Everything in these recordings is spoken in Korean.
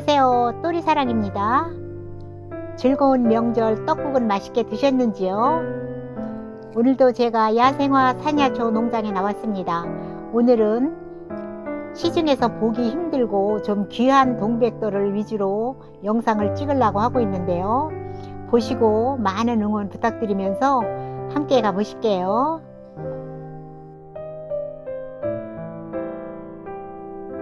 안녕하세요. 또리사랑입니다. 즐거운 명절 떡국은 맛있게 드셨는지요? 오늘도 제가 야생화 산야초 농장에 나왔습니다. 오늘은 시중에서 보기 힘들고 좀 귀한 동백돌을 위주로 영상을 찍으려고 하고 있는데요. 보시고 많은 응원 부탁드리면서 함께 가보실게요.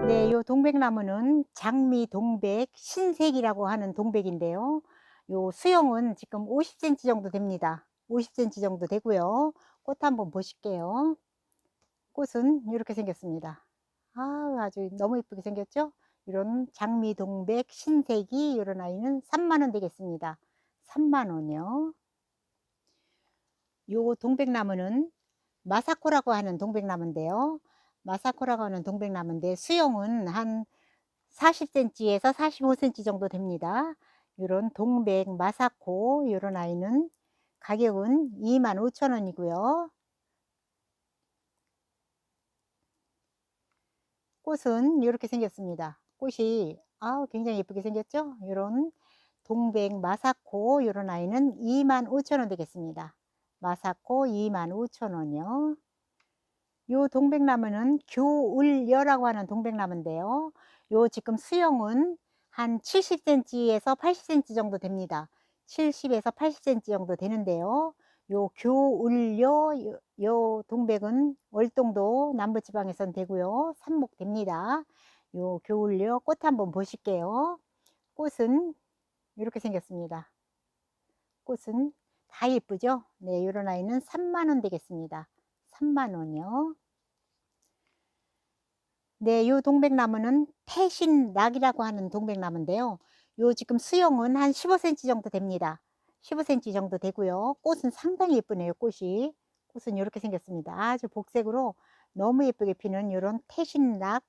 네, 요 동백나무는 장미 동백 신색이라고 하는 동백인데요. 요 수영은 지금 50cm 정도 됩니다. 50cm 정도 되고요. 꽃 한번 보실게요. 꽃은 이렇게 생겼습니다. 아주 너무 예쁘게 생겼죠? 이런 장미 동백 신색이 이런 아이는 3만원 되겠습니다. 3만원이요. 요 동백나무는 마사코라고 하는 동백나무인데요. 마사코라고 하는 동백나무인데 수영은 한 40cm에서 45cm 정도 됩니다. 이런 동백 마사코 이런 아이는 가격은 25,000원이고요. 꽃은 이렇게 생겼습니다. 꽃이 굉장히 예쁘게 생겼죠? 이런 동백 마사코 이런 아이는 25,000원 되겠습니다. 마사코 25,000원이요. 요 동백나무는 교울여라고 하는 동백나무인데요. 요 지금 수영은 한 70cm에서 80cm 정도 됩니다. 70에서 80cm 정도 되는데요. 요 교울여 요 동백은 월동도 남부지방에선 되고요. 삽목됩니다. 요 교울여 꽃 한번 보실게요. 꽃은 이렇게 생겼습니다. 꽃은 다 예쁘죠? 네, 요런 아이는 3만원 되겠습니다. 3만원이요. 네, 요 동백나무는 태신락이라고 하는 동백나무인데요. 요 지금 수영은 한 15cm 정도 됩니다. 15cm 정도 되고요. 꽃은 상당히 예쁘네요, 꽃이. 꽃은 이렇게 생겼습니다. 아주 복색으로 너무 예쁘게 피는 이런 태신락.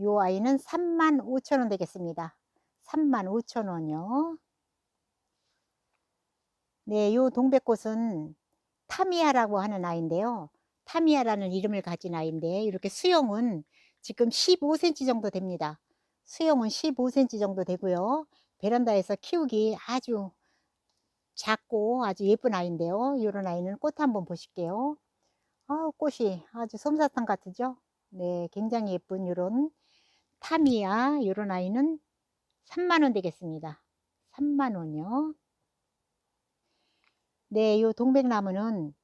요 아이는 35,000원 되겠습니다. 35,000원이요. 네, 요 동백꽃은 타미야라고 하는 아이인데요. 타미야라는 이름을 가진 아이인데 이렇게 수영은 지금 15cm 정도 됩니다. 수영은 15cm 정도 되고요. 베란다에서 키우기 아주 작고 아주 예쁜 아이인데요. 이런 아이는 꽃 한번 보실게요. 꽃이 아주 솜사탕 같으죠? 네, 굉장히 예쁜 이런 타미야 이런 아이는 3만원 되겠습니다. 3만원이요. 네, 이 동백나무는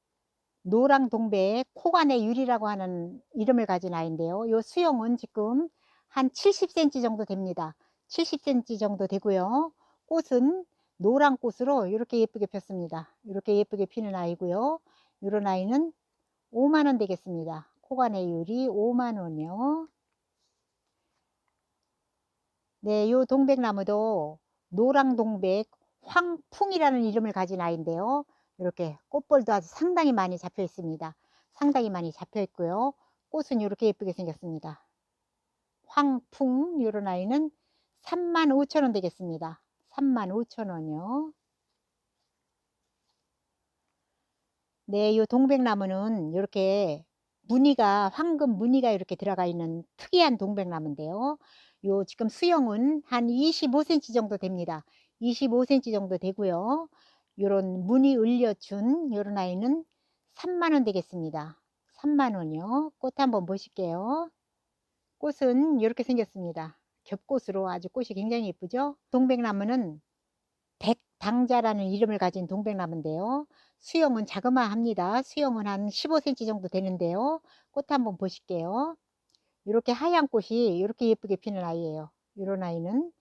노랑동백 코간의 유리라고 하는 이름을 가진 아이인데요. 요 수영은 지금 한 70cm 정도 됩니다. 70cm 정도 되고요. 꽃은 노란 꽃으로 이렇게 예쁘게 폈습니다. 이렇게 예쁘게 피는 아이고요. 이런 아이는 5만원 되겠습니다. 코간의 유리 5만원이요. 네, 요 동백나무도 노랑동백 황풍이라는 이름을 가진 아이인데요. 이렇게 꽃볼도 아주 상당히 많이 잡혀 있습니다. 상당히 많이 잡혀 있고요. 꽃은 이렇게 예쁘게 생겼습니다. 황풍 이런 아이는 35,000원 되겠습니다. 35,000원이요. 네, 요 동백나무는 이렇게 무늬가 황금 무늬가 이렇게 들어가 있는 특이한 동백나무인데요. 요 지금 수영은 한 25cm 정도 됩니다. 25cm 정도 되고요. 요런 무늬 을려준 요런 아이는 3만원 되겠습니다. 3만원이요. 꽃 한번 보실게요. 꽃은 이렇게 생겼습니다. 겹꽃으로 아주 꽃이 굉장히 예쁘죠? 동백나무는 백당자라는 이름을 가진 동백나무인데요. 수영은 자그마합니다. 수영은 한 15cm 정도 되는데요. 꽃 한번 보실게요. 이렇게 하얀 꽃이 이렇게 예쁘게 피는 아이예요. 이런 아이는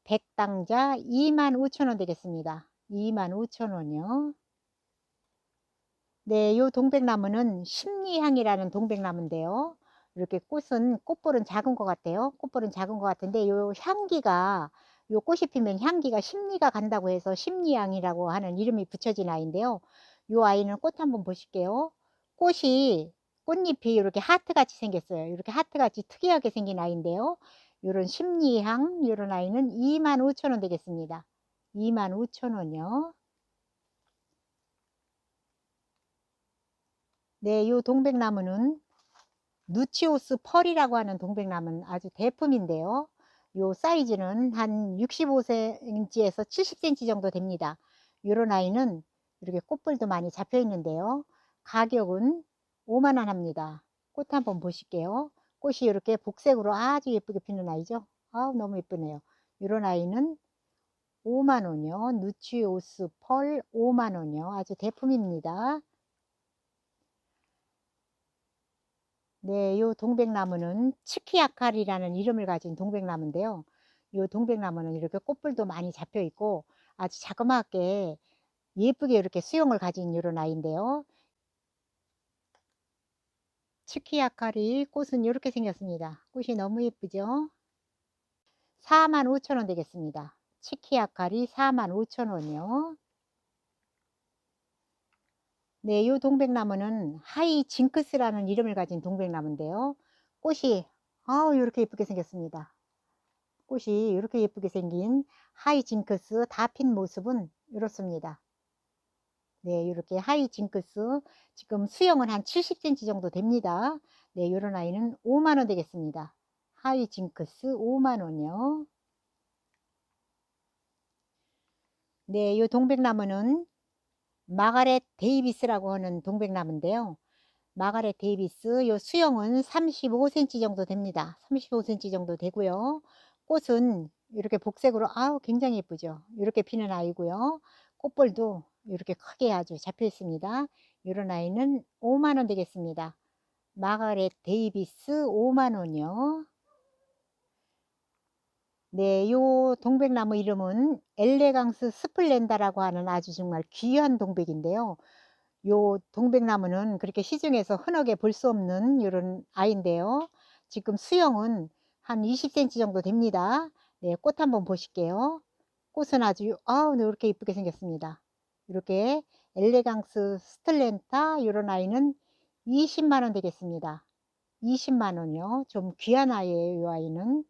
백당자 25,000원 되겠습니다. 25,000원이요. 네, 요 동백나무는 심리향이라는 동백나무인데요. 이렇게 꽃볼은 작은 것 같아요. 꽃볼은 작은 것 같은데 요 향기가 요 꽃이 피면 향기가 심리가 간다고 해서 심리향이라고 하는 이름이 붙여진 아이인데요. 요 아이는 꽃 한번 보실게요. 꽃잎이 이렇게 하트같이 생겼어요. 이렇게 하트같이 특이하게 생긴 아이인데요. 요런 심리향 요런 아이는 25,000원 되겠습니다. 25,000원이요. 네, 요 동백나무는 누치오스 펄이라고 하는 동백나무는 아주 대품인데요. 요 사이즈는 한 65cm에서 70cm 정도 됩니다. 요런 아이는 이렇게 꽃볼도 많이 잡혀 있는데요. 가격은 5만 원 합니다. 꽃 한번 보실게요. 꽃이 이렇게 복색으로 아주 예쁘게 피는 아이죠. 아우 너무 예쁘네요. 요런 아이는 5만 원이요. 누치오스 펄 5만 원이요. 아주 대품입니다. 네, 요 동백나무는 치키아칼이라는 이름을 가진 동백나무인데요. 요 동백나무는 이렇게 꽃불도 많이 잡혀 있고 아주 자그맣게 예쁘게 이렇게 수영을 가진 이런 아이인데요. 치키아칼이 꽃은 이렇게 생겼습니다. 꽃이 너무 예쁘죠? 4만 5천 원 되겠습니다. 치키아칼이 4만 5천 원이요. 네, 요 동백나무는 하이 징크스라는 이름을 가진 동백나무인데요. 꽃이 아우 이렇게 예쁘게 생겼습니다. 꽃이 이렇게 예쁘게 생긴 하이징크스 다 핀 모습은 이렇습니다. 네, 이렇게 하이징크스 지금 수영은 한 70cm 정도 됩니다. 네, 이런 아이는 5만 원 되겠습니다. 하이징크스 5만 원이요. 네, 이 동백나무는 마가렛 데이비스라고 하는 동백나무인데요. 마가렛 데이비스 요 수영은 35cm 정도 됩니다. 35cm 정도 되고요. 꽃은 이렇게 복색으로 아우 굉장히 예쁘죠. 이렇게 피는 아이고요. 꽃볼도 이렇게 크게 아주 잡혀 있습니다. 이런 아이는 5만 원 되겠습니다. 마가렛 데이비스 5만 원이요. 네, 요 동백나무 이름은 엘레강스 스플렌다라고 하는 아주 정말 귀한 동백인데요. 요 동백나무는 그렇게 시중에서 흔하게 볼 수 없는 이런 아이인데요. 지금 수영은 한 20cm 정도 됩니다. 네, 꽃 한번 보실게요. 꽃은 아주 아우 네, 이렇게 이쁘게 생겼습니다. 이렇게 엘레강스 스틀렌타 이런 아이는 20만 원 되겠습니다. 20만 원이요. 좀 귀한 아이예요, 이 아이는.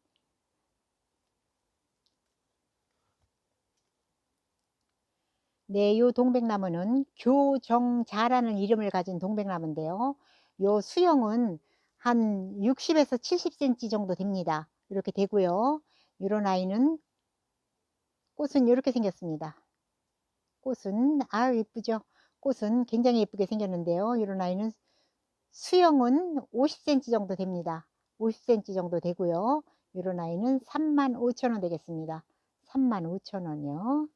네, 요 동백나무는 교정자라는 이름을 가진 동백나무인데요. 요 수영은 한 60에서 70cm 정도 됩니다. 이렇게 되고요. 이런 아이는 꽃은 이렇게 생겼습니다. 꽃은 아유 예쁘죠. 꽃은 굉장히 예쁘게 생겼는데요. 이런 아이는 수영은 50cm 정도 됩니다. 50cm 정도 되고요. 이런 아이는 3만 5천 원 되겠습니다. 3만 5천 원이요.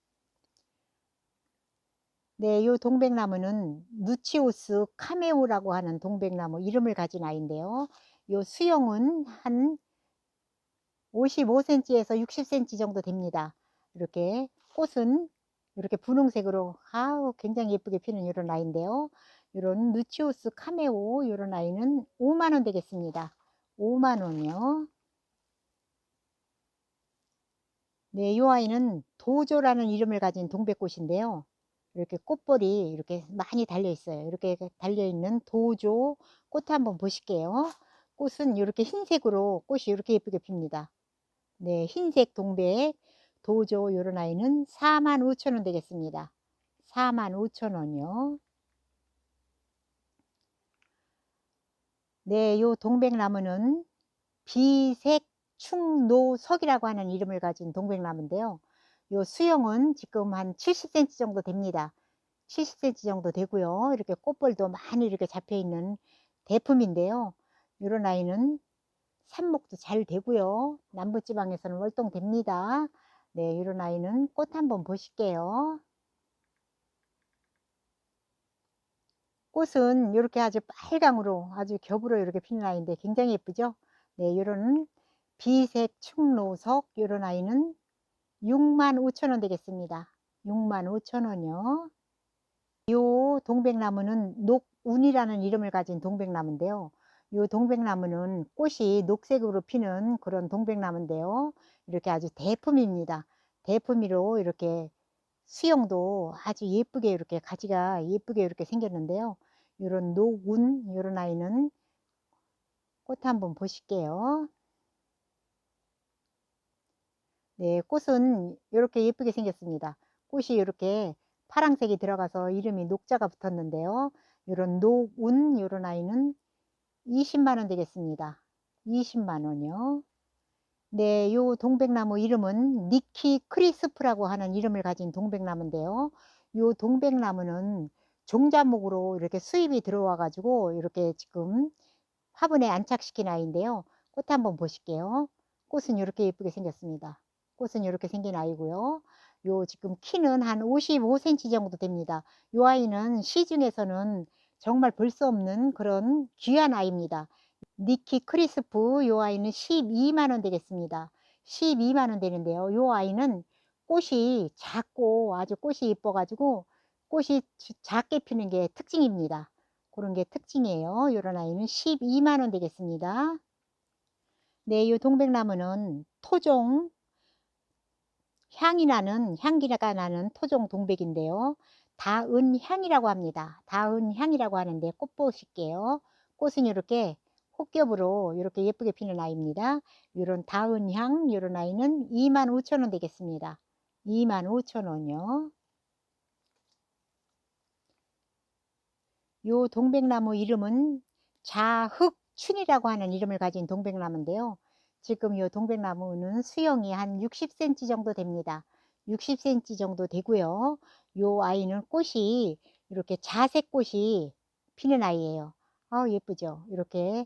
네, 요 동백나무는 누치오스 카메오라고 하는 동백나무 이름을 가진 아이인데요. 요 수영은 한 55cm에서 60cm 정도 됩니다. 이렇게 꽃은 이렇게 분홍색으로 아우 굉장히 예쁘게 피는 이런 아이인데요. 이런 누치오스 카메오 이런 아이는 5만 원 되겠습니다. 5만 원이요. 네, 이 아이는 도조라는 이름을 가진 동백꽃인데요. 이렇게 꽃볼이 이렇게 많이 달려 있어요. 이렇게 달려 있는 도조 꽃 한번 보실게요. 꽃은 이렇게 흰색으로 꽃이 이렇게 예쁘게 핍니다. 네, 흰색 동백 도조 요런 아이는 4만 5천 원 되겠습니다. 4만 5천 원이요. 네, 요 동백나무는 비색 충노석이라고 하는 이름을 가진 동백나무인데요. 요 수영은 지금 한 70cm 정도 됩니다. 70cm 정도 되고요. 이렇게 꽃볼도 많이 이렇게 잡혀 있는 대품인데요. 이런 아이는 삽목도 잘 되고요. 남부지방에서는 월동됩니다. 네, 이런 아이는 꽃 한번 보실게요. 꽃은 이렇게 아주 빨강으로 아주 겹으로 이렇게 피는 아이인데 굉장히 예쁘죠? 네, 이런 비색 충노석 이런 아이는 6만 5천 원 되겠습니다. 6만 5천 원이요. 요 동백나무는 녹운이라는 이름을 가진 동백나무인데요. 요 동백나무는 꽃이 녹색으로 피는 그런 동백나무인데요. 이렇게 아주 대품입니다. 대품이로 이렇게 수영도 아주 예쁘게 이렇게 가지가 예쁘게 이렇게 생겼는데요. 요런 녹운 요런 아이는 꽃 한번 보실게요. 네, 꽃은 이렇게 예쁘게 생겼습니다. 꽃이 이렇게 파란색이 들어가서 이름이 녹자가 붙었는데요. 이런 녹운 이런 아이는 20만 원 되겠습니다. 20만 원이요. 네, 요 동백나무 이름은 니키 크리스프라고 하는 이름을 가진 동백나무인데요. 요 동백나무는 종자목으로 이렇게 수입이 들어와 가지고 이렇게 지금 화분에 안착시킨 아이인데요. 꽃 한번 보실게요. 꽃은 이렇게 예쁘게 생겼습니다. 꽃은 이렇게 생긴 아이고요. 요 지금 키는 한 55cm 정도 됩니다. 요 아이는 시중에서는 정말 볼 수 없는 그런 귀한 아이입니다. 니키 크리스프 요 아이는 12만 원 되겠습니다. 12만 원 되는데요. 요 아이는 꽃이 작고 아주 꽃이 예뻐 가지고 꽃이 작게 피는 게 특징입니다. 그런 게 특징이에요. 요런 아이는 12만 원 되겠습니다. 네, 요 동백나무는 토종 향기가 나는 토종 동백인데요. 다은향이라고 합니다. 다은향이라고 하는데 꽃 보실게요. 꽃은 이렇게 혹겹으로 이렇게 예쁘게 피는 아이입니다. 요런 다은향 요런 아이는 25,000원 되겠습니다. 25,000원이요. 요 동백나무 이름은 자흑춘이라고 하는 이름을 가진 동백나무인데요. 지금 요 동백나무는 수영이 한 60cm 정도 됩니다. 60cm 정도 되고요. 요 아이는 꽃이 이렇게 자색 꽃이 피는 아이예요. 예쁘죠? 이렇게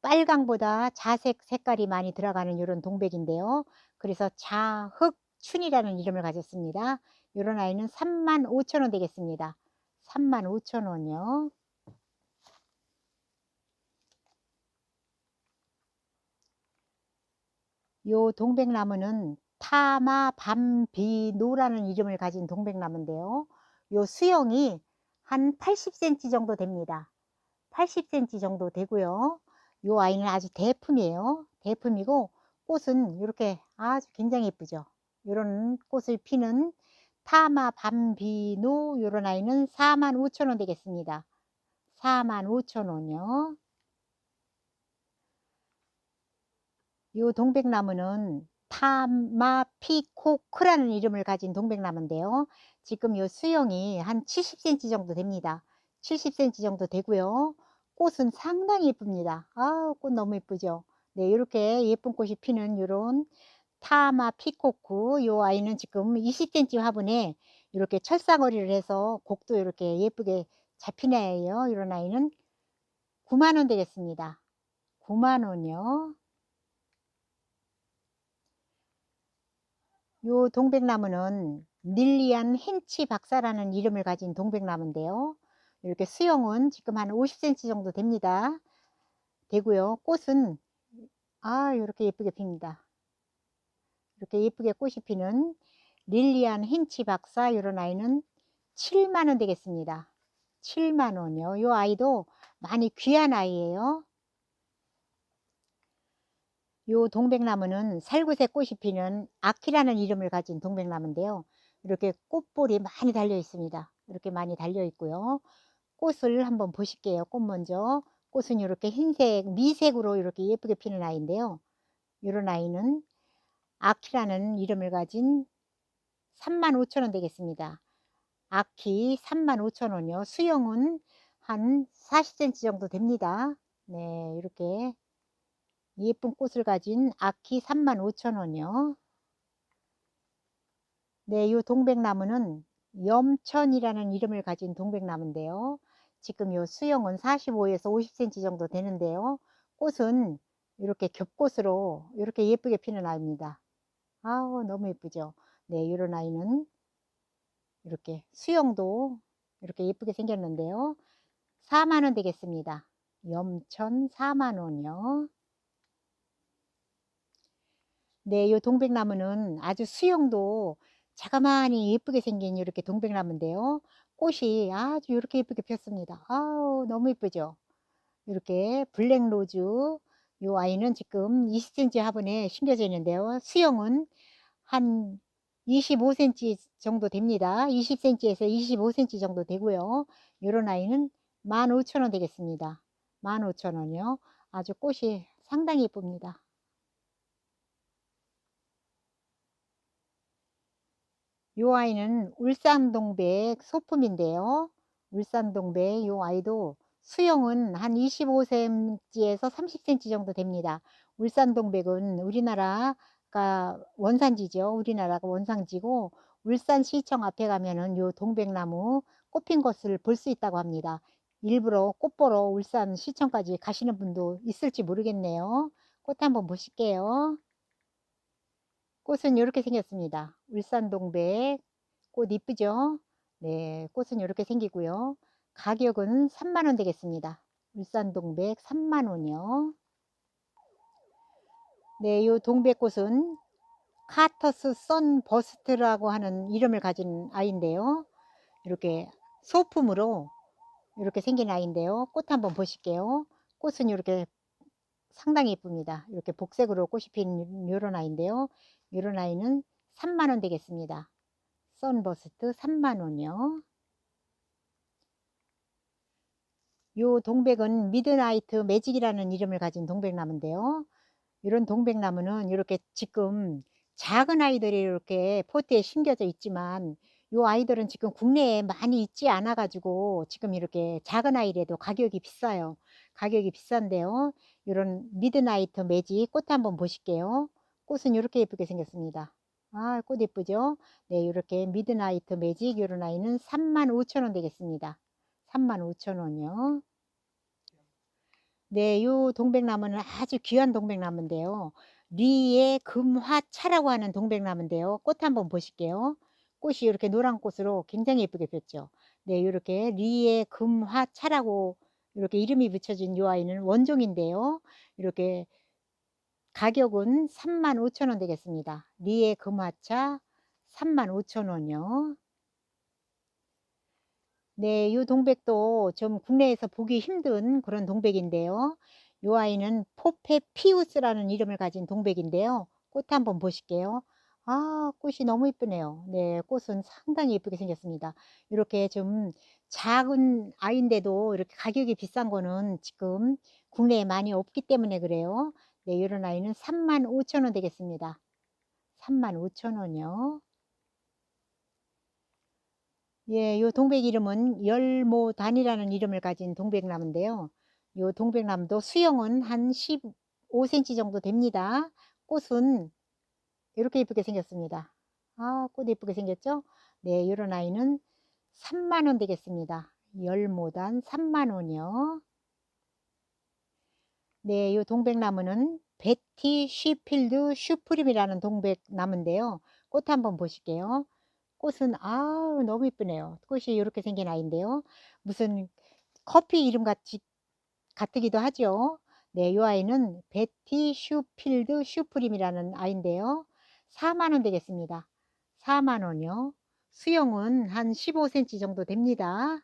빨강보다 자색 색깔이 많이 들어가는 이런 동백인데요. 그래서 자흑춘이라는 이름을 가졌습니다. 요런 아이는 35,000원 되겠습니다. 35,000원이요. 요 동백나무는 타마 밤비노라는 이름을 가진 동백나무인데요. 요 수영이 한 80cm 정도 됩니다. 80cm 정도 되고요. 요 아이는 아주 대품이에요. 대품이고 꽃은 이렇게 아주 굉장히 예쁘죠. 요런 꽃을 피는 타마 밤비노 요런 아이는 45,000원 되겠습니다. 45,000원이요. 요 동백나무는 타마피코크라는 이름을 가진 동백나무인데요. 지금 요 수영이 한 70cm 정도 됩니다. 70cm 정도 되고요. 꽃은 상당히 예쁩니다. 꽃 너무 예쁘죠. 네, 이렇게 예쁜 꽃이 피는 요런 타마피코크 요 아이는 지금 20cm 화분에 이렇게 철사거리를 해서 곡도 이렇게 예쁘게 잡힌 애예요. 이런 아이는 9만 원 되겠습니다. 9만 원이요. 요 동백나무는 닐리안 힌치 박사라는 이름을 가진 동백나무인데요. 이렇게 수영은 지금 한 50cm 정도 됩니다. 되고요. 꽃은 이렇게 예쁘게 핍니다. 이렇게 예쁘게 꽃이 피는 릴리안 힌치 박사 이런 아이는 7만 원 되겠습니다. 7만 원이요. 요 아이도 많이 귀한 아이예요. 요 동백나무는 살구색 꽃이 피는 아키라는 이름을 가진 동백나무인데요. 이렇게 꽃볼이 많이 달려 있습니다. 이렇게 많이 달려 있고요. 꽃을 한번 보실게요. 꽃 먼저. 꽃은 이렇게 흰색, 미색으로 이렇게 예쁘게 피는 아이인데요. 이런 아이는 아키라는 이름을 가진 35,000원 되겠습니다. 아키 35,000원이요. 수영은 한 40cm 정도 됩니다. 네, 이렇게 예쁜 꽃을 가진 아키 35,000원이요. 네, 이 동백나무는 염천이라는 이름을 가진 동백나무인데요. 지금 요 수영은 45에서 50cm 정도 되는데요. 꽃은 이렇게 겹꽃으로 이렇게 예쁘게 피는 아이입니다. 너무 예쁘죠. 네, 이런 아이는 이렇게 수영도 이렇게 예쁘게 생겼는데요. 4만 원 되겠습니다. 염천 4만 원이요. 네, 요 동백나무는 아주 수영도 자그마니 예쁘게 생긴 이렇게 동백나무인데요. 꽃이 아주 이렇게 예쁘게 폈습니다. 너무 예쁘죠? 이렇게 블랙로즈 요 아이는 지금 20cm 화분에 심겨져 있는데요. 수영은 한 25cm 정도 됩니다. 20cm에서 25cm 정도 되고요. 요런 아이는 15,000원 되겠습니다. 15,000원이요. 아주 꽃이 상당히 예쁩니다. 요 아이는 울산동백 소품인데요. 울산동백 요 아이도 수영은 한 25cm에서 30cm 정도 됩니다. 울산 동백은 우리나라가 원산지죠. 우리나라가 원산지고 울산시청 앞에 가면은 요 동백나무 꽃핀 것을 볼 수 있다고 합니다. 일부러 꽃 보러 울산시청까지 가시는 분도 있을지 모르겠네요. 꽃 한번 보실게요. 꽃은 요렇게 생겼습니다. 울산 동백 꽃 이쁘죠? 네, 꽃은 요렇게 생기고요. 가격은 3만 원 되겠습니다. 울산 동백 3만 원이요. 네, 요 동백꽃은 카터스 선버스트라고 하는 이름을 가진 아이인데요. 이렇게 소품으로 이렇게 생긴 아이인데요. 꽃 한번 보실게요. 꽃은 이렇게 상당히 예쁩니다. 이렇게 복색으로 꽃이 핀 이런 아이인데요. 이런 아이는 3만 원 되겠습니다. 선버스트 3만 원이요. 요 동백은 미드나이트 매직이라는 이름을 가진 동백나무인데요. 이런 동백나무는 이렇게 지금 작은 아이들이 이렇게 포트에 심겨져 있지만 요 아이들은 지금 국내에 많이 있지 않아 가지고 지금 이렇게 작은 아이라도 가격이 비싸요. 가격이 비싼데요. 이런 미드나이트 매직 꽃 한번 보실게요. 꽃은 이렇게 예쁘게 생겼습니다. 아, 꽃 예쁘죠? 네, 이렇게 미드나이트 매직 이런 아이는 35,000원 되겠습니다. 35,000원이요. 네, 요 동백나무는 아주 귀한 동백나무인데요. 리의 금화차라고 하는 동백나무인데요. 꽃 한번 보실게요. 꽃이 이렇게 노란 꽃으로 굉장히 예쁘게 폈죠. 네, 요렇게 리의 금화차라고 이렇게 이름이 붙여진 요 아이는 원종인데요. 이렇게 가격은 35,000원 되겠습니다. 리의 금화차 35,000원이요. 네, 요 동백도 좀 국내에서 보기 힘든 그런 동백인데요. 요 아이는 포페피우스라는 이름을 가진 동백인데요. 꽃 한번 보실게요. 아, 꽃이 너무 이쁘네요. 네, 꽃은 상당히 예쁘게 생겼습니다. 이렇게 좀 작은 아이인데도 이렇게 가격이 비싼 거는 지금 국내에 많이 없기 때문에 그래요. 네, 이런 아이는 35,000원 되겠습니다. 35,000원이요. 예, 요 동백 이름은 열모단이라는 이름을 가진 동백나무인데요. 요 동백나무도 수영은 한 15cm 정도 됩니다. 꽃은 이렇게 예쁘게 생겼습니다. 아, 꽃 예쁘게 생겼죠? 네, 요런 아이는 3만 원 되겠습니다. 열모단 3만 원이요. 네, 요 동백나무는 베티 쉬필드 슈프림이라는 동백나무인데요. 꽃 한번 보실게요. 꽃은 아우 너무 이쁘네요. 꽃이 이렇게 생긴 아이인데요. 무슨 커피 이름 같이 같기도 하죠. 네, 요 아이는 베티 슈필드 슈프림이라는 아이인데요. 4만 원 되겠습니다. 4만 원이요. 수영은 한 15cm 정도 됩니다.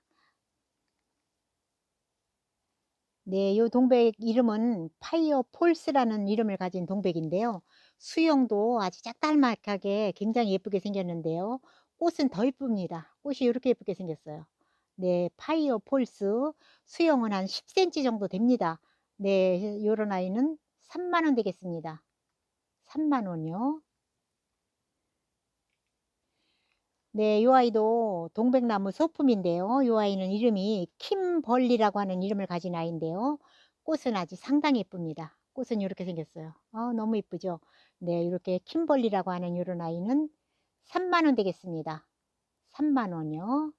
네, 요 동백 이름은 파이어 폴스라는 이름을 가진 동백인데요. 수영도 아주 짝달막하게 굉장히 예쁘게 생겼는데요. 꽃은 더 이쁩니다. 꽃이 이렇게 예쁘게 생겼어요. 네, 파이어 폴스 수영은 한 10cm 정도 됩니다. 네, 요런 아이는 3만 원 되겠습니다. 3만 원이요. 네, 요 아이도 동백나무 소품인데요. 요 아이는 이름이 킴벌리라고 하는 이름을 가진 아이인데요. 꽃은 아주 상당히 예쁩니다. 꽃은 이렇게 생겼어요. 너무 이쁘죠? 네, 이렇게 킴벌리라고 하는 이런 아이는 3만 원 되겠습니다. 3만 원이요.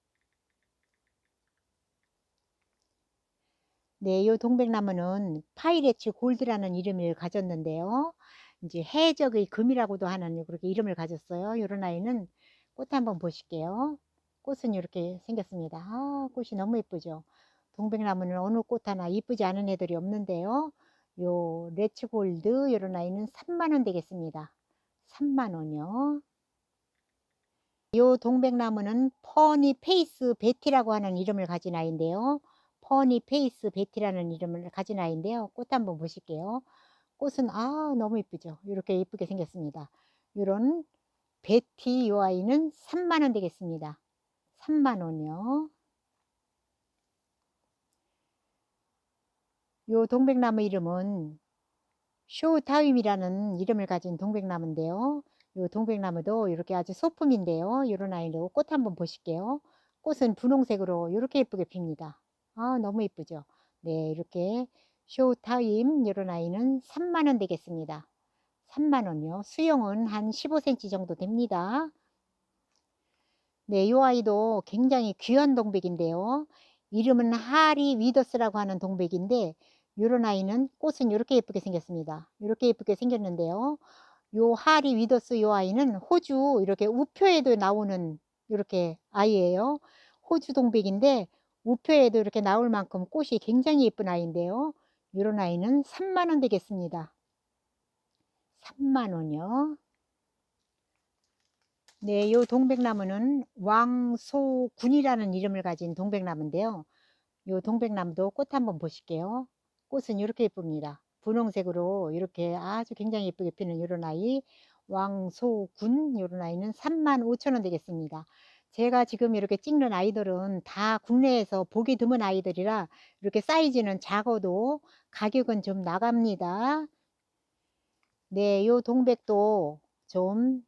네, 요 동백나무는 파이레츠 골드라는 이름을 가졌는데요. 이제 해적의 금이라고도 하는 그렇게 이름을 가졌어요. 이런 아이는 꽃 한번 보실게요. 꽃은 이렇게 생겼습니다. 아, 꽃이 너무 예쁘죠. 동백나무는 어느 꽃 하나 이쁘지 않은 애들이 없는데요. 요 레츠 골드 이런 아이는 3만 원 되겠습니다. 3만 원이요. 요 동백나무는 퍼니 페이스 베티라고 하는 이름을 가진 아이인데요. 퍼니 페이스 베티라는 이름을 가진 아이인데요. 꽃 한번 보실게요. 꽃은 너무 이쁘죠. 이렇게 예쁘게 생겼습니다. 이런 베티 요 아이는 3만 원 되겠습니다. 3만 원이요. 요 동백나무 이름은 쇼타임이라는 이름을 가진 동백나무인데요. 요 동백나무도 이렇게 아주 소품인데요. 요런 아이로 꽃 한번 보실게요. 꽃은 분홍색으로 이렇게 예쁘게 핍니다. 아, 너무 예쁘죠. 네, 이렇게 쇼타임 요런 아이는 30,000원 되겠습니다. 30,000원이요. 수영은 한 15cm 정도 됩니다. 네, 요 아이도 굉장히 귀한 동백인데요. 이름은 하리 위더스라고 하는 동백인데 요런 아이는 꽃은 요렇게 예쁘게 생겼습니다. 요렇게 예쁘게 생겼는데요. 요 하리 위더스 요 아이는 호주 이렇게 우표에도 나오는 요렇게 아이예요. 호주 동백인데 우표에도 이렇게 나올 만큼 꽃이 굉장히 예쁜 아이인데요. 요런 아이는 30,000원 되겠습니다. 30,000원이요. 네, 요 동백나무는 왕소군이라는 이름을 가진 동백나무인데요. 요 동백나무도 꽃 한번 보실게요. 꽃은 이렇게 예쁩니다. 분홍색으로 이렇게 아주 굉장히 예쁘게 피는 요런 아이 왕소군 요런 아이는 35,000원 되겠습니다. 제가 지금 이렇게 찍는 아이들은 다 국내에서 보기 드문 아이들이라 이렇게 사이즈는 작아도 가격은 좀 나갑니다. 네, 요 동백도 좀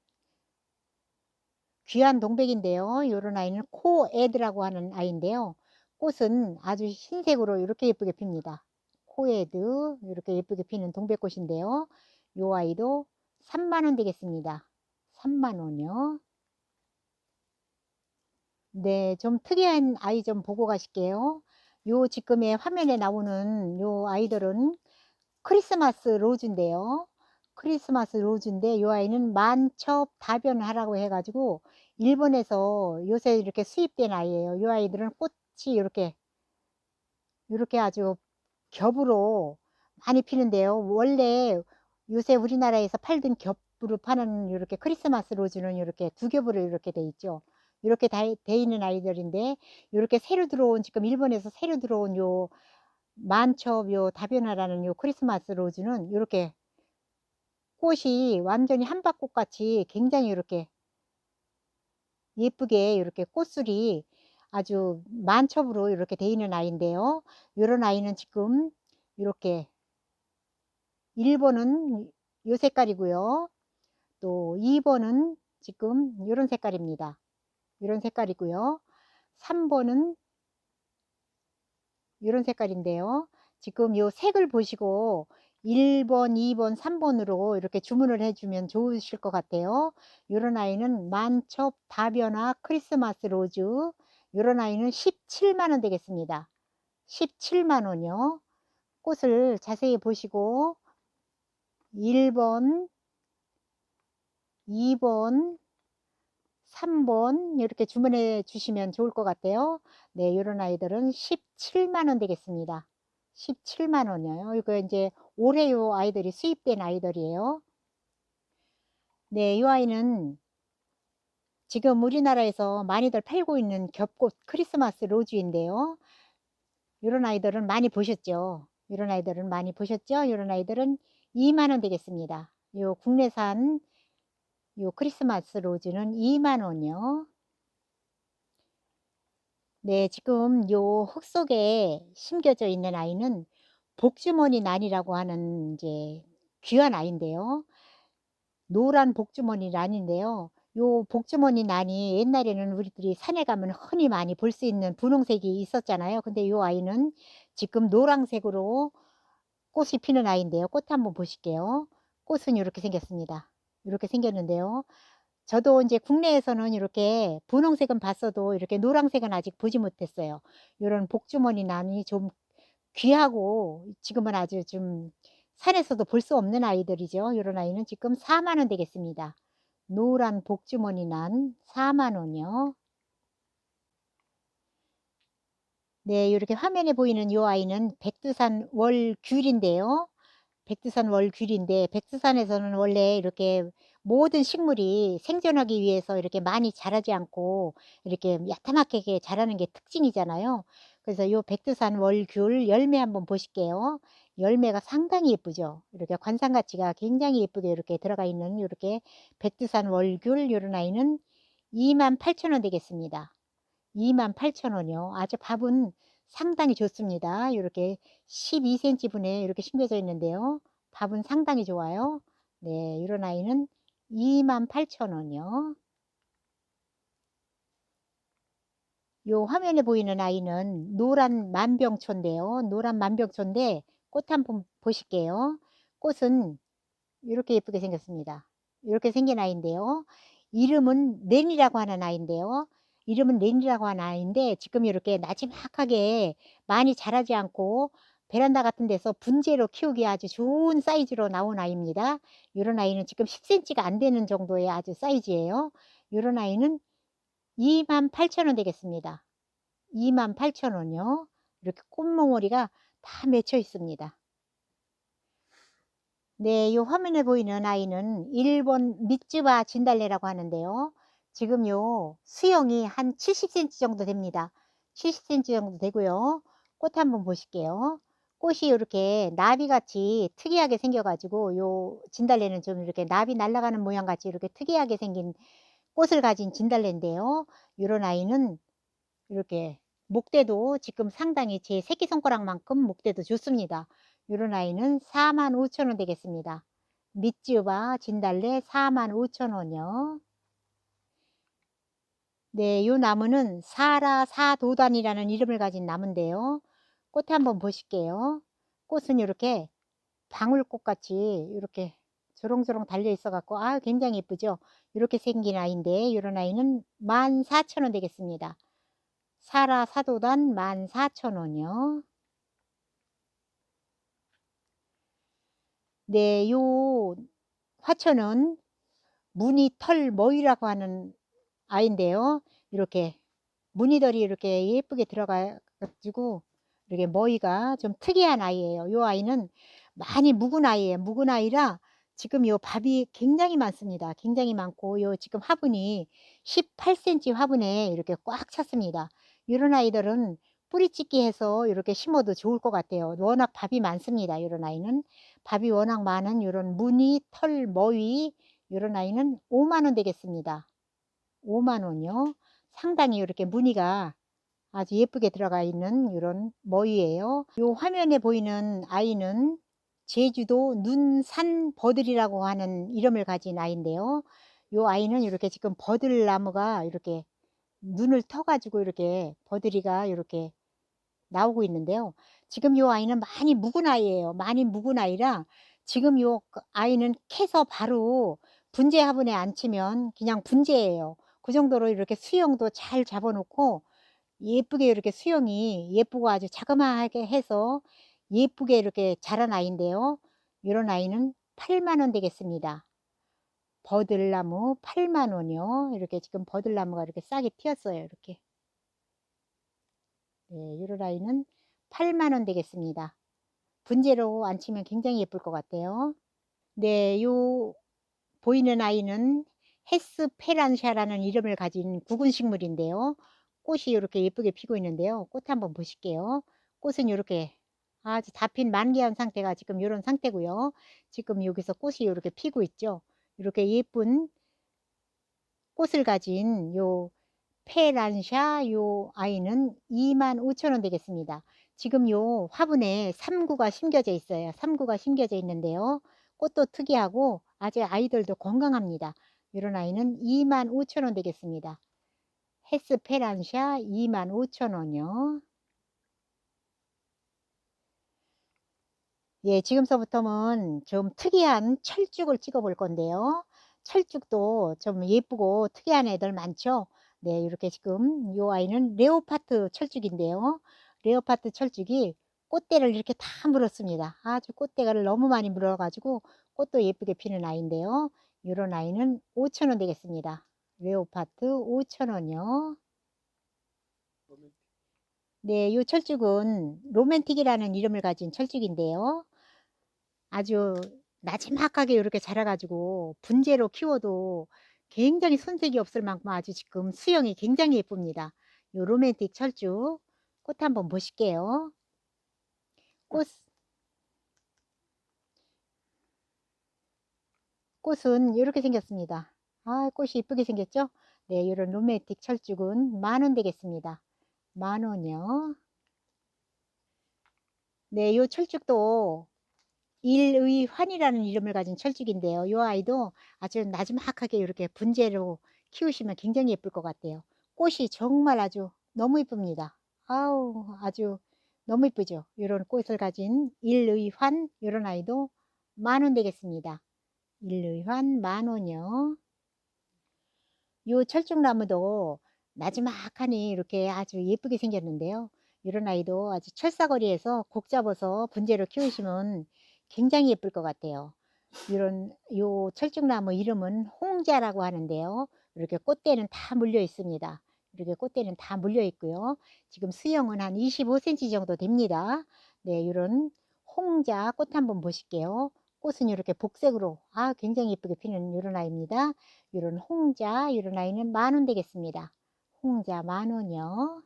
귀한 동백인데요. 요런 아이는 코에드라고 하는 아이인데요. 꽃은 아주 흰색으로 이렇게 예쁘게 핍니다. 코에드 이렇게 예쁘게 피는 동백꽃인데요. 요 아이도 30,000원 되겠습니다. 30,000원이요. 네, 좀 특이한 아이 좀 보고 가실게요. 요 지금의 화면에 나오는 요 아이들은 크리스마스 로즈인데요. 크리스마스 로즈인데 요 아이는 만첩 다변화라고 해 가지고 일본에서 요새 이렇게 수입된 아이예요. 요 아이들은 꽃이 요렇게 아주 겹으로 많이 피는데요. 원래 요새 우리나라에서 팔던 겹으로 파는 요렇게 크리스마스 로즈는 요렇게 두 겹으로 이렇게 돼 있죠. 요렇게 돼 있는 아이들인데 요렇게 새로 들어온 지금 일본에서 새로 들어온 요 만첩 요 다변화라는 요 크리스마스 로즈는 요렇게 꽃이 완전히 한박꽃 같이 굉장히 이렇게 예쁘게 이렇게 꽃술이 아주 만첩으로 이렇게 돼 있는 아이인데요. 요런 아이는 지금 이렇게 1번은 요 색깔이고요. 또 2번은 지금 요런 색깔입니다. 요런 색깔이고요. 3번은 요런 색깔인데요. 지금 요 색을 보시고 1번, 2번, 3번으로 이렇게 주문을 해 주면 좋으실 것 같아요. 요런 아이는 만첩 다변화 크리스마스 로즈 요런 아이는 170,000원 되겠습니다. 170,000원이요. 꽃을 자세히 보시고 1번, 2번, 3번 이렇게 주문해 주시면 좋을 것 같아요. 네, 요런 아이들은 170,000원 되겠습니다. 170,000원이에요. 이거 이제 올해 요 아이들이 수입된 아이들이에요. 네, 이 아이는 지금 우리나라에서 많이들 팔고 있는 겹꽃 크리스마스 로즈인데요. 요런 아이들은 많이 보셨죠? 요런 아이들은 많이 보셨죠? 요런 아이들은 20,000원 되겠습니다. 요 국내산 요 크리스마스 로즈는 20,000원이요. 네, 지금 요 흙 속에 심겨져 있는 아이는 복주머니 난이라고 하는 이제 귀한 아이인데요. 노란 복주머니 난인데요. 요 복주머니 난이 옛날에는 우리들이 산에 가면 흔히 많이 볼 수 있는 분홍색이 있었잖아요. 근데 요 아이는 지금 노란색으로 꽃이 피는 아이인데요. 꽃 한번 보실게요. 꽃은 요렇게 생겼습니다. 요렇게 생겼는데요. 저도 인제 국내에서는 이렇게 분홍색은 봤어도 이렇게 노란색은 아직 보지 못했어요. 요런 복주머니 난이 좀 귀하고 지금은 아주 좀 산에서도 볼 수 없는 아이들이죠. 요런 아이는 지금 40,000원 되겠습니다. 노란 복주머니 난 40,000원이요. 네, 요렇게 화면에 보이는 요 아이는 백두산 월귤인데요. 백두산 월귤인데 백두산에서는 원래 이렇게 모든 식물이 생존하기 위해서 이렇게 많이 자라지 않고 이렇게 야타막하게 자라는 게 특징이잖아요. 그래서 요 백두산 월귤 열매 한번 보실게요. 열매가 상당히 예쁘죠. 이렇게 관상 가치가 굉장히 예쁘게 이렇게 들어가 있는 요렇게 백두산 월귤 요런 아이는 28,000원 되겠습니다. 28,000원이요. 아주 밥은 상당히 좋습니다. 요렇게 12cm 분에 이렇게 심겨져 있는데요. 밥은 상당히 좋아요. 네, 요런 아이는 28,000원이요. 요 화면에 보이는 아이는 노란 만병초인데요. 노란 만병초인데 꽃 한번 보실게요. 꽃은 이렇게 예쁘게 생겼습니다. 이렇게 생긴 아이인데요. 이름은 렌이라고 하는 아이인데요. 이름은 렌이라고 하는 아이인데 지금 이렇게 나지막하게 많이 자라지 않고 베란다 같은 데서 분재로 키우기 아주 좋은 사이즈로 나온 아이입니다. 요런 아이는 지금 10cm가 안 되는 정도의 아주 사이즈예요. 요런 아이는 28,000원 되겠습니다. 28,000원이요. 이렇게 꽃몽오리가 다 맺혀 있습니다. 네, 요 화면에 보이는 아이는 일본 미쯔바 진달래라고 하는데요. 지금 요 수영이 한 70cm 정도 됩니다. 70cm 정도 되고요. 꽃 한번 보실게요. 꽃이 이렇게 나비같이 특이하게 생겨가지고 요 진달래는 좀 이렇게 나비 날아가는 모양같이 이렇게 특이하게 생긴 꽃을 가진 진달래인데요. 요런 아이는 이렇게 목대도 지금 상당히 제 새끼손가락만큼 목대도 좋습니다. 요런 아이는 45,000원 되겠습니다. 밑지우바 진달래 45,000원이요. 네, 요 나무는 사라사도단이라는 이름을 가진 나무인데요. 꽃 한번 보실게요. 꽃은 이렇게 방울꽃 같이 이렇게 조롱조롱 달려 있어 갖고 아 굉장히 예쁘죠. 이렇게 생긴 아이인데 요런 아이는 14,000원 되겠습니다. 사라사도단 14,000원이요. 네, 요 화초는 무늬털머위라고 하는 아이인데요. 이렇게 무늬들이 이렇게 예쁘게 들어가 가지고 이렇게 머위가 좀 특이한 아이예요. 요 아이는 많이 묵은 아이예요. 묵은 아이라 지금 요 밥이 굉장히 많습니다. 굉장히 많고 요 지금 화분이 18cm 화분에 이렇게 꽉 찼습니다. 요런 아이들은 뿌리찍기 해서 이렇게 심어도 좋을 것 같아요. 워낙 밥이 많습니다. 요런 아이는 밥이 워낙 많은 요런 무늬 털머위 요런 아이는 50,000원 되겠습니다. 50,000원이요. 상당히 이렇게 무늬가 아주 예쁘게 들어가 있는 이런 머위예요. 요 화면에 보이는 아이는 제주도 눈산 버들이라고 하는 이름을 가진 아이인데요. 요 아이는 이렇게 지금 버들나무가 이렇게 눈을 터 가지고 이렇게 버들이가 이렇게 나오고 있는데요. 지금 요 아이는 많이 묵은 아이예요. 많이 묵은 아이라 지금 요 아이는 캐서 바로 분재 화분에 앉히면 그냥 분재예요. 그 정도로 이렇게 수영도 잘 잡아 놓고 예쁘게 이렇게 수영이 예쁘고 아주 자그마하게 해서 예쁘게 이렇게 자란 아이인데요. 요런 아이는 80,000원 되겠습니다. 버들나무 80,000원이요. 이렇게 지금 버들나무가 이렇게 싹이 튀었어요. 이렇게. 네, 요런 아이는 80,000원 되겠습니다. 분재로 앉히면 굉장히 예쁠 것 같아요. 네, 요 보이는 아이는 헤스페란샤라는 이름을 가진 구근 식물인데요. 꽃이 이렇게 예쁘게 피고 있는데요. 꽃 한번 보실게요. 꽃은 이렇게 아주 다 핀 만개한 상태가 지금 이런 상태고요. 지금 여기서 꽃이 이렇게 피고 있죠. 이렇게 예쁜 꽃을 가진 요 페란샤 요 아이는 25,000원 되겠습니다. 지금 요 화분에 3구가 심겨져 있어요. 3구가 심겨져 있는데요. 꽃도 특이하고 아주 아이들도 건강합니다. 이런 아이는 25,000원 되겠습니다. 헤스페란샤 25,000원이요. 예, 지금서부터는 좀 특이한 철쭉을 찍어 볼 건데요. 철쭉도 좀 예쁘고 특이한 애들 많죠. 네, 이렇게 지금 요 아이는 레오파트 철쭉인데요. 레오파트 철쭉이 꽃대를 이렇게 다 물었습니다. 아주 꽃대를 너무 많이 물어 가지고 꽃도 예쁘게 피는 아이인데요. 요런 아이는 5,000원 되겠습니다. 레오파트 5,000원이요. 네, 요 철쭉은 로맨틱이라는 이름을 가진 철쭉인데요. 아주 나지막하게 이렇게 자라 가지고 분재로 키워도 굉장히 손색이 없을 만큼 아주 지금 수영이 굉장히 예쁩니다. 요 로맨틱 철쭉 꽃 한번 보실게요. 꽃 꽃은 요렇게 생겼습니다. 아 꽃이 이쁘게 생겼죠? 네, 요런 로맨틱 철쭉은 10,000원 되겠습니다. 10,000원이요. 네, 요 철쭉도 일의환이라는 이름을 가진 철쭉인데요. 요 아이도 아주 나지막하게 이렇게 분재로 키우시면 굉장히 예쁠 것 같아요. 꽃이 정말 아주 너무 이쁩니다. 아우 아주 너무 이쁘죠? 이런 꽃을 가진 일의환, 이런 아이도 10,000원 되겠습니다. 일의환 10,000원이요. 요 철쭉나무도 나지막하니 이렇게 아주 예쁘게 생겼는데요. 이런 아이도 아주 철사거리에서 곡 잡아서 분재로 키우시면 굉장히 예쁠 것 같아요. 이런 요 철쭉나무 이름은 홍자라고 하는데요. 이렇게 꽃대는 다 물려 있습니다. 이렇게 꽃대는 다 물려 있고요. 지금 수영은 한 25cm 정도 됩니다. 네, 이런 홍자 꽃 한번 보실게요. 꽃은 이렇게 복색으로 굉장히 예쁘게 피는 이런 아이입니다. 이런 홍자 이런 아이는 10,000원 되겠습니다. 홍자 10,000원이요.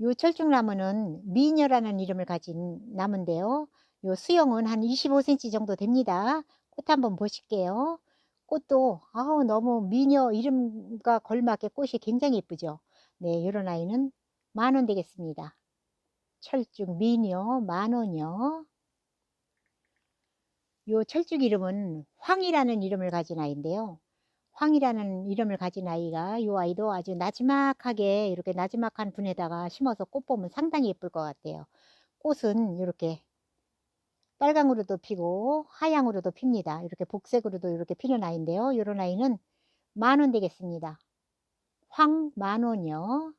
요 철쭉나무는 미녀라는 이름을 가진 나무인데요. 요 수영은 한 25cm 정도 됩니다. 꽃 한번 보실게요. 꽃도 너무 미녀 이름과 걸맞게 꽃이 굉장히 예쁘죠. 네, 요런 아이는 10,000원 되겠습니다. 철쭉 미녀 10,000원이요. 요 철쭉 이름은 황이라는 이름을 가진 아이인데요. 황이라는 이름을 가진 아이가 요 아이도 아주 나지막하게 이렇게 나지막한 분에다가 심어서 꽃 보면 상당히 예쁠 것 같아요. 꽃은 이렇게 빨강으로도 피고 하양으로도 핍니다. 이렇게 복색으로도 이렇게 피는 아이인데요. 요런 아이는 10,000원 되겠습니다. 황 10,000원이요.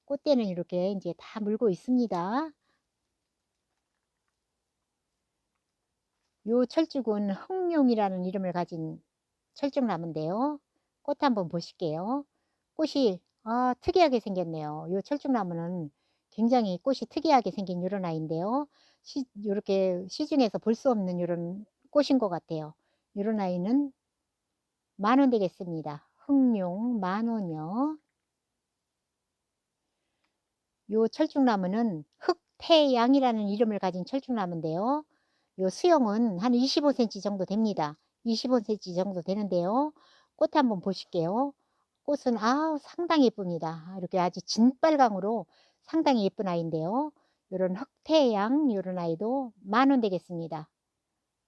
꽃대는 이렇게 이제 다 물고 있습니다. 요 철쭉은 흑룡이라는 이름을 가진 철쭉나무인데요. 꽃 한번 보실게요. 꽃이 특이하게 생겼네요. 요 철쭉나무는 굉장히 꽃이 특이하게 생긴 이런 아이인데요. 이렇게 시중에서 볼 수 없는 이런 꽃인 것 같아요. 이런 아이는 10,000원 되겠습니다. 흑룡 10,000원이요. 요 철쭉나무는 흑태양이라는 이름을 가진 철쭉나무인데요. 요 수영은 한 25cm 정도 됩니다. 25cm 정도 되는데요. 꽃 한번 보실게요. 꽃은 상당히 예쁩니다. 이렇게 아주 진빨강으로 상당히 예쁜 아이인데요. 요런 흑태양 요런 아이도 10,000원 되겠습니다.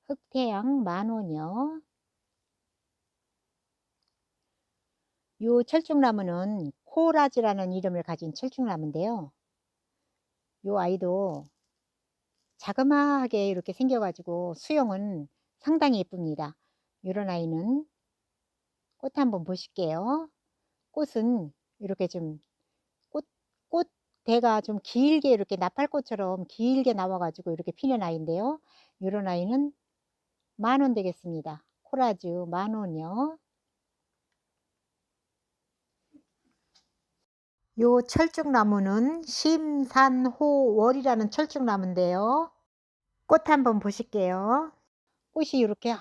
흑태양 10,000원이요. 요 철쭉나무는 코라지라는 이름을 가진 철쭉나무인데요. 요 아이도 자그마하게 이렇게 생겨 가지고 수영은 상당히 예쁩니다. 요런 아이는 꽃 한번 보실게요. 꽃은 이렇게 좀 꽃대가 좀 길게 이렇게 나팔꽃처럼 길게 나와 가지고 이렇게 피는 아이인데요. 요런 아이는 10,000원 되겠습니다. 코라즈 10,000원이요. 요 철쭉나무는 심산호월이라는 철쭉나무인데요. 꽃 한번 보실게요. 꽃이 이렇게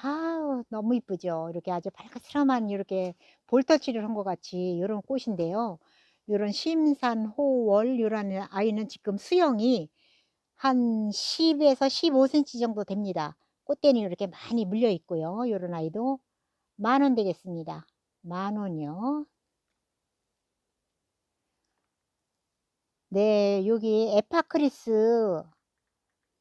너무 이쁘죠. 이렇게 아주 발그스름한 이렇게 볼터치를 한 것 같이 요런 꽃인데요. 요런 심산호월 요라는 아이는 지금 수영이 한 10에서 15cm 정도 됩니다. 꽃대는 이렇게 많이 물려 있고요. 요런 아이도 10,000원 되겠습니다. 10,000원이요. 네, 여기 에파크리스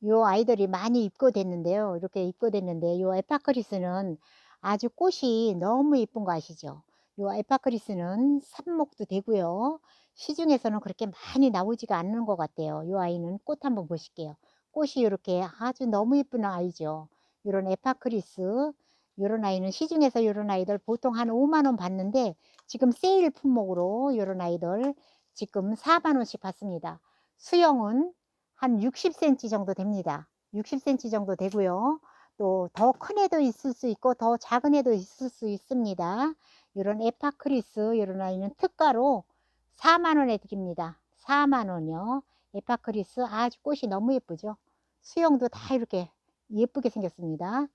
요 아이들이 많이 입고됐는데요. 이렇게 입고됐는데 요 에파크리스는 아주 꽃이 너무 예쁜 거 아시죠? 요 에파크리스는 삽목도 되고요. 시중에서는 그렇게 많이 나오지가 않는 것 같아요. 요 아이는 꽃 한번 보실게요. 꽃이 이렇게 아주 너무 예쁜 아이죠. 요런 에파크리스 요런 아이는 시중에서 요런 아이들 보통 한 50,000원 받는데 지금 세일 품목으로 요런 아이들 지금 40,000원씩 받습니다. 수영은 한 60cm 정도 됩니다. 60cm 정도 되고요. 또 더 큰 애도 있을 수 있고 더 작은 애도 있을 수 있습니다. 이런 에파크리스 이런 아이는 특가로 40,000원에 드립니다. 40,000원이요. 에파크리스 아주 꽃이 너무 예쁘죠. 수영도 다 이렇게 예쁘게 생겼습니다.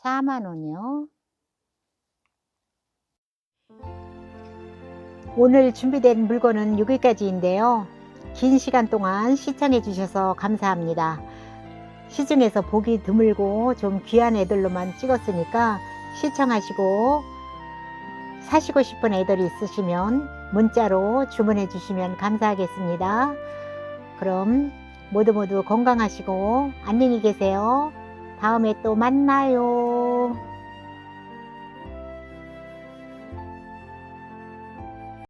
40,000원이요. 오늘 준비된 물건은 여기까지인데요. 긴 시간 동안 시청해 주셔서 감사합니다. 시중에서 보기 드물고 좀 귀한 애들로만 찍었으니까 시청하시고 사시고 싶은 애들이 있으시면 문자로 주문해 주시면 감사하겠습니다. 그럼 모두 건강하시고 안녕히 계세요. 다음에 또 만나요.